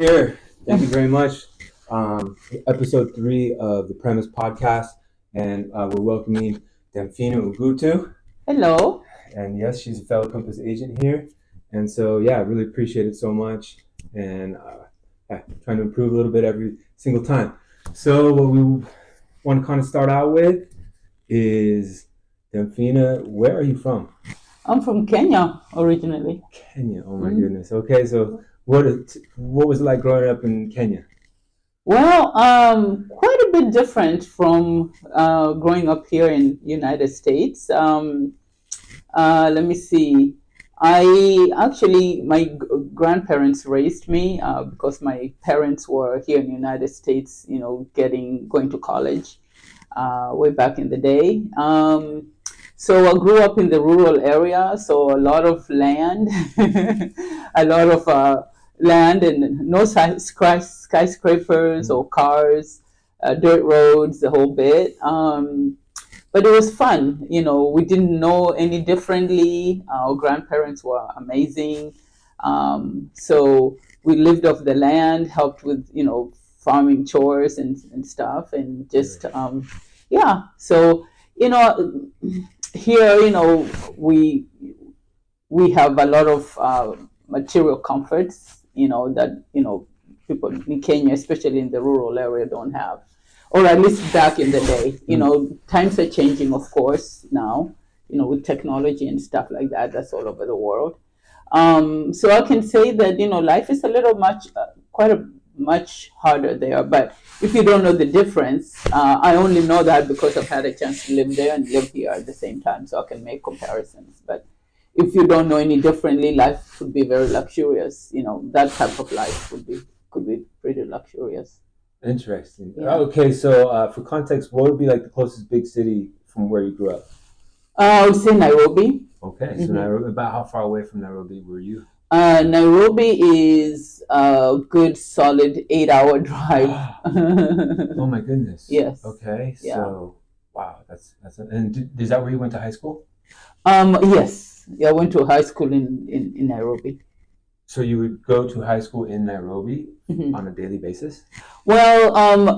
Here, thank you very much. Episode 3 of the Premise Podcast, and we're welcoming Demphina Ogutu. Hello. And yes, she's a fellow Compass agent here. And so, yeah, I really appreciate it so much. And trying to improve a little bit every single time. So, what we want to kind of start out with is Demphina, where are you from? I'm from Kenya originally. Kenya. Oh my goodness. Okay, so what was it like growing up in Kenya? Well, quite a bit different from growing up here in United States. Let me see. My grandparents raised me because my parents were here in the United States, going to college way back in the day. So I grew up in the rural area, so a lot of land, a lot of land and no skyscrapers or cars, dirt roads, the whole bit. But it was fun. We didn't know any differently. Our grandparents were amazing. So we lived off the land, helped with, farming chores and stuff. And just, yeah. So, here, we have a lot of material comforts, that, people in Kenya, especially in the rural area, don't have. Or at least back in the day. Times are changing, of course, now, with technology and stuff like that. That's all over the world. So I can say that, life is a little quite a much harder there. But if you don't know the difference, I only know that because I've had a chance to live there and live here at the same time, so I can make comparisons. But if you don't know any differently, life would be very luxurious. That type of life could be pretty luxurious. Interesting. Yeah. Okay, so for context, what would be like the closest big city from where you grew up? I would say Nairobi. Okay, so Nairobi, about how far away from Nairobi were you? Nairobi is a good solid 8-hour drive. Oh my goodness. Yes. Okay, Yeah. so wow, and is that where you went to high school? Yes. Yeah, I went to high school in Nairobi. So you would go to high school in Nairobi on a daily basis? Well,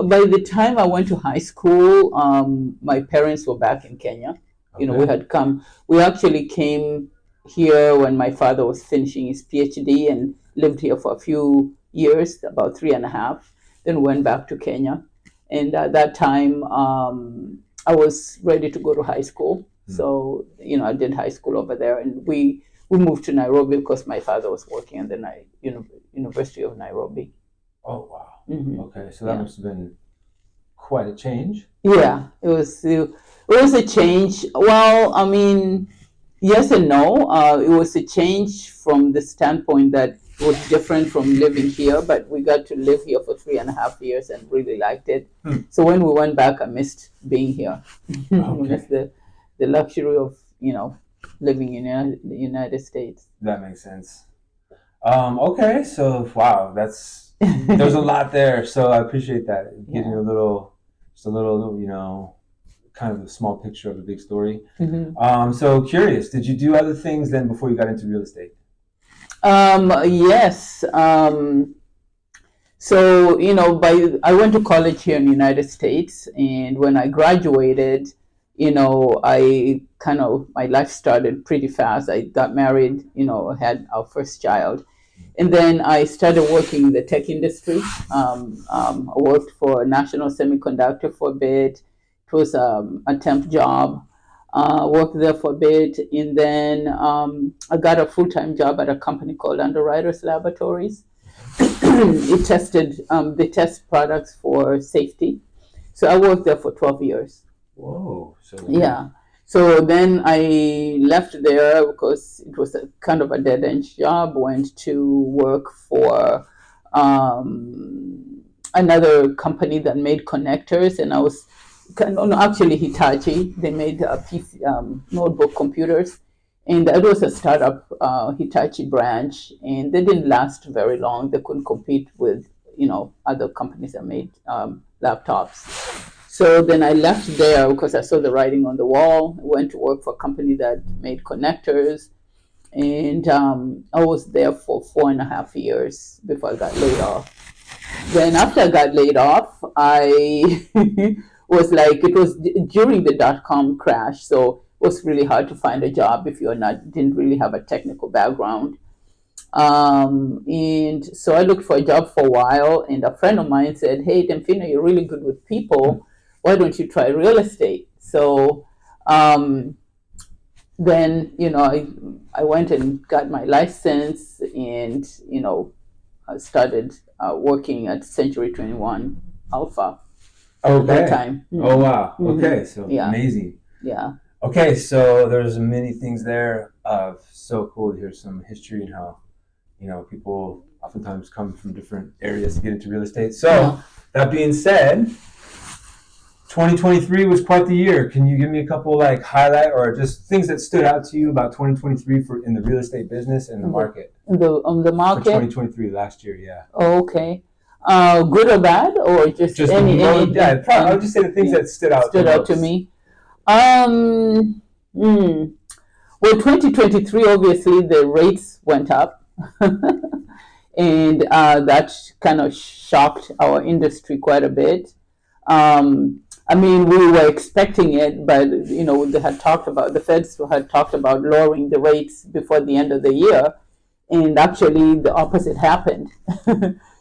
by the time I went to high school, my parents were back in Kenya. Okay. We actually came here when my father was finishing his PhD and lived here for a few years, about 3.5, then went back to Kenya. And at that time, I was ready to go to high school. So, I did high school over there, and we moved to Nairobi because my father was working at the University of Nairobi. Oh wow. Mm-hmm. Okay, so that must have been quite a change. Yeah, it was a change. Well, I mean, yes and no. It was a change from the standpoint that it was different from living here, but we got to live here for 3.5 years and really liked it. So when we went back, I missed being here. I missed the luxury of, living in the United States. That makes sense. Okay, so wow, there's a lot there. So I appreciate that. Giving you just a little, kind of a small picture of a big story. So curious, did you do other things then before you got into real estate? Yes. So, I went to college here in the United States, and when I graduated, my life started pretty fast. I got married, had our first child. And then I started working in the tech industry. I worked for National Semiconductor for a bit. It was a temp job. Worked there for a bit. And then I got a full-time job at a company called Underwriters Laboratories. They test products for safety. So I worked there for 12 years. Whoa. Yeah. So then I left there because it was a kind of a dead-end job. Went to work for another company that made connectors, and I was actually Hitachi. They made PC, notebook computers, and it was a startup Hitachi branch, and they didn't last very long. They couldn't compete with other companies that made laptops. So then I left there because I saw the writing on the wall. I went to work for a company that made connectors. and I was there for 4.5 years before I got laid off. Then after I got laid off, I was like, it was during the dot-com crash, so it was really hard to find a job if you're not didn't really have a technical background. And so I looked for a job for a while, and a friend of mine said, "Hey, Demphina, you're really good with people. Why don't you try real estate?" So then, I went and got my license, and I started working at Century 21 Alpha at that time. Oh, wow. Mhm. Okay, so Yeah. amazing. Yeah. Okay, so there's many things there. So cool to hear some history and how, people oftentimes come from different areas to get into real estate. So, Yeah. that being said, 2023 was quite the year. Can you give me a couple highlight or just things that stood out to you about 2023 for in the real estate business and the market? On the For market. 2023 last year, yeah. Okay. Good or bad, or just Just any? yeah, I would just say the things that stood out. To me. Well, 2023, obviously the rates went up, and that kind of shocked our industry quite a bit. I mean, we were expecting it, but the Feds had talked about lowering the rates before the end of the year, and actually the opposite happened.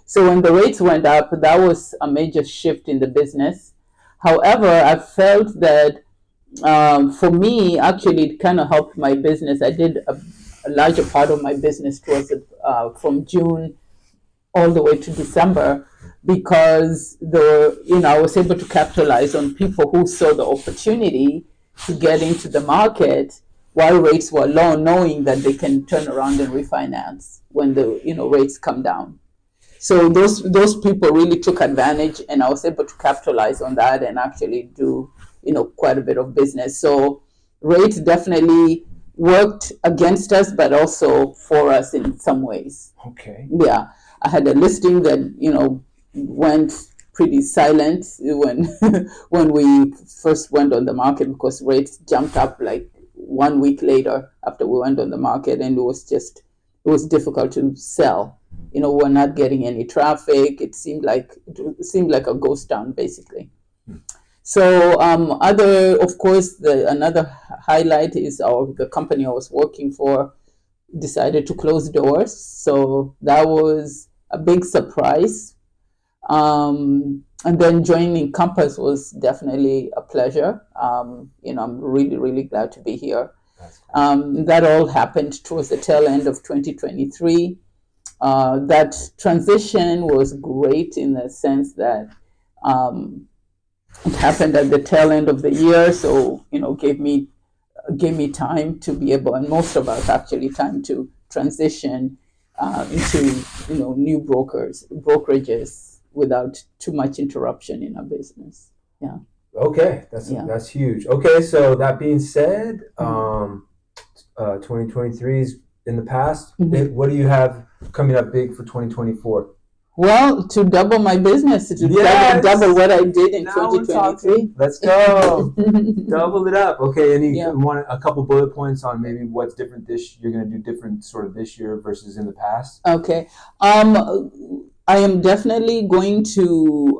So when the rates went up, that was a major shift in the business. However, I felt that for me, actually, it kind of helped my business. I did a larger part of my business towards from June all the way to December, because I was able to capitalize on people who saw the opportunity to get into the market while rates were low, knowing that they can turn around and refinance when the rates come down. So those people really took advantage, and I was able to capitalize on that and actually do quite a bit of business. So rates definitely worked against us, but also for us in some ways. Okay. Yeah, I had a listing that went pretty silent when when we first went on the market, because rates jumped up like 1 week later after we went on the market, and it was difficult to sell. We're not getting any traffic. It seemed like a ghost town, basically. So of course, another highlight is the company I was working for decided to close doors. So that was a big surprise. And then joining Compass was definitely a pleasure. I'm really, really glad to be here. That all happened towards the tail end of 2023. That transition was great in the sense that it happened at the tail end of the year, so gave me time to be able, and most of us actually, time to transition into new brokerages without too much interruption in our business. Yeah. Okay, that's huge. Okay, so that being said, 2023 is in the past. Mhm. What do you have coming up big for 2024? Well, to double my business, to Yes! double what I did in Now we're 2023. talking. Let's go. Double it up. Okay, Yeah. a couple bullet points on maybe what's different you're going to do different sort of this year versus in the past? Okay. I am definitely going to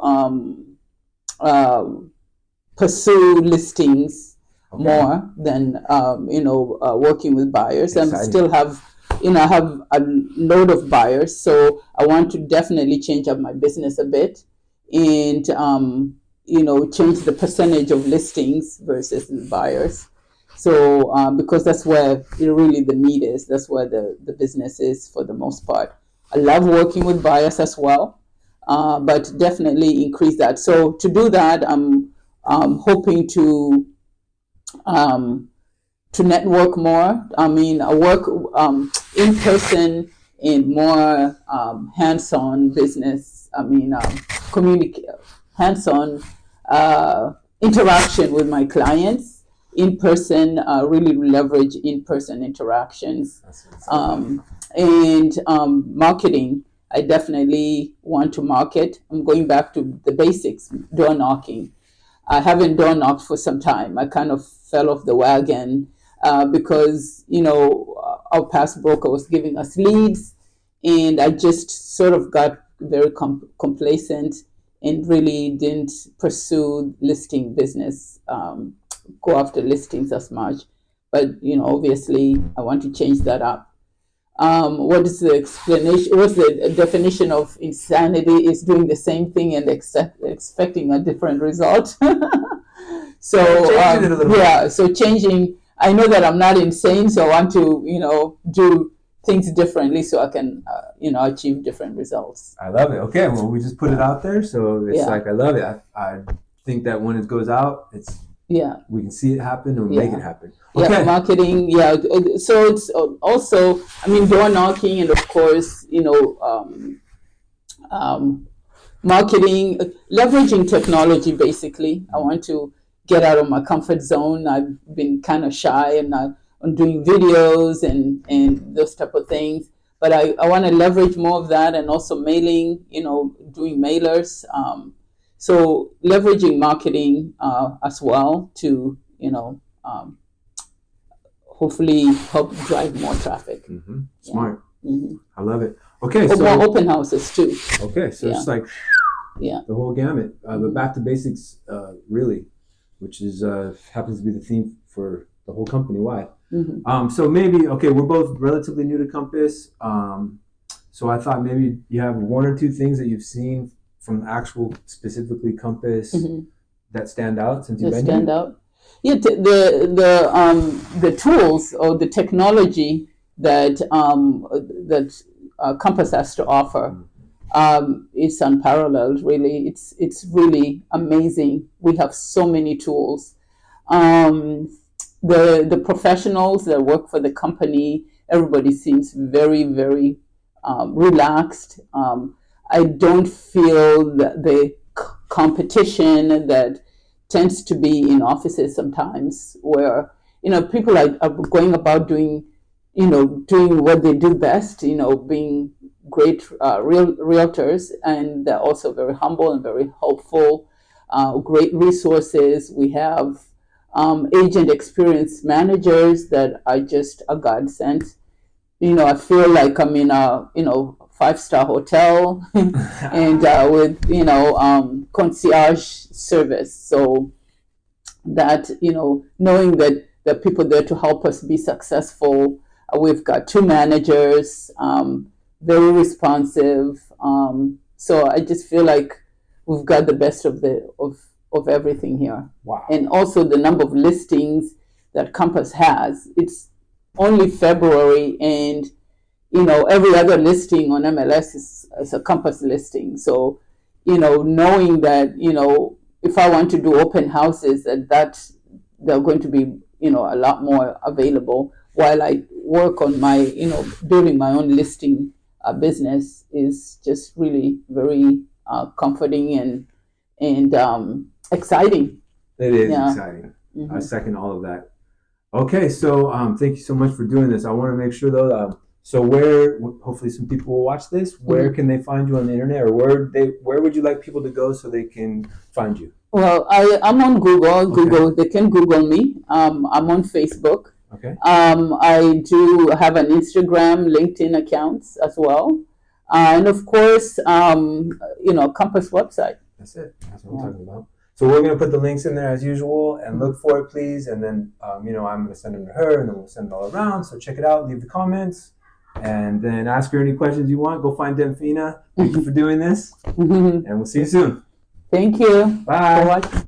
pursue listings more than working with buyers. I still have I have a load of buyers, so I want to definitely change up my business a bit, and change the percentage of listings versus buyers. So because that's where really the need is, that's where the business is for the most part. I love working with buyers as well, but definitely increase that. So to do that, I'm hoping to network more. I mean, I work in person and more hands-on business. I mean, hands-on interaction with my clients in person. Really leverage in-person interactions. And marketing. I definitely want to market. I'm going back to the basics, door knocking. I haven't door knocked for some time. I kind of fell off the wagon because our past broker was giving us leads, and I just sort of got very complacent and really didn't pursue listing business, go after listings as much. But obviously, I want to change that up. What is the explanation? What's the definition of insanity? Is doing the same thing and expecting a different result. So so changing. I know that I'm not insane, so I want to do things differently so I can achieve different results. I love it. Okay, well, we just put it out there, so it's like I love it. I think that when it goes out, we can see it happen and make it happen. Okay. Yeah, marketing. Yeah, so it's also, door knocking, and of course, marketing, leveraging technology. Basically, I want to get out of my comfort zone. I've been kind of shy and on doing videos and those type of things. But I want to leverage more of that, and also mailing. Doing mailers. So leveraging marketing as well to hopefully help drive more traffic. Mm-hmm. Smart. Yeah. Mm-hmm. I love it. Okay, so more open houses too. Okay, so it's like the whole gamut. But back to basics, really, which is happens to be the theme for the whole company wide. Mm-hmm. So maybe we're both relatively new to Compass. So I thought maybe you have one or two things that you've seen from actual specifically Compass that stand out since you've been here? Stand out? Yeah, the tools or the technology that Compass has to offer is unparalleled. Really, it's really amazing. We have so many tools. The professionals that work for the company, everybody seems very, very relaxed. I don't feel that the competition that tends to be in offices sometimes, where people are going about doing what they do best, being great realtors, and they're also very humble and very helpful. Great resources. We have agent experience managers that are just a godsend. I feel like I'm in a 5-star hotel and with concierge service. So that knowing that there are people there to help us be successful. We've got 2 managers, very responsive. So I just feel like we've got the best of everything here. Wow! And also the number of listings that Compass has. It's only February, and every other listing on MLS is a Compass listing. So, knowing that, if I want to do open houses, that they're going to be, a lot more available while I work on my, building my own listing business is just really very comforting and exciting. It is exciting. Mm-hmm. I second all of that. Okay, so thank you so much for doing this. I want to make sure though, so hopefully some people will watch this. Where can they find you on the internet, or where would you like people to go so they can find you? Well, I'm on Google. Okay. They can Google me. I'm on Facebook. Okay. I do have an Instagram, LinkedIn accounts as well, and of course, Compass website. That's it. That's what I'm talking about. So we're going to put the links in there as usual, and look for it, please. And then, I'm going to send them to her, and then we'll send it all around. So check it out. Leave the comments, and then ask her any questions you want. Go find Demphina. Thank you for doing this, and we'll see you soon. Thank you. Bye. For watching.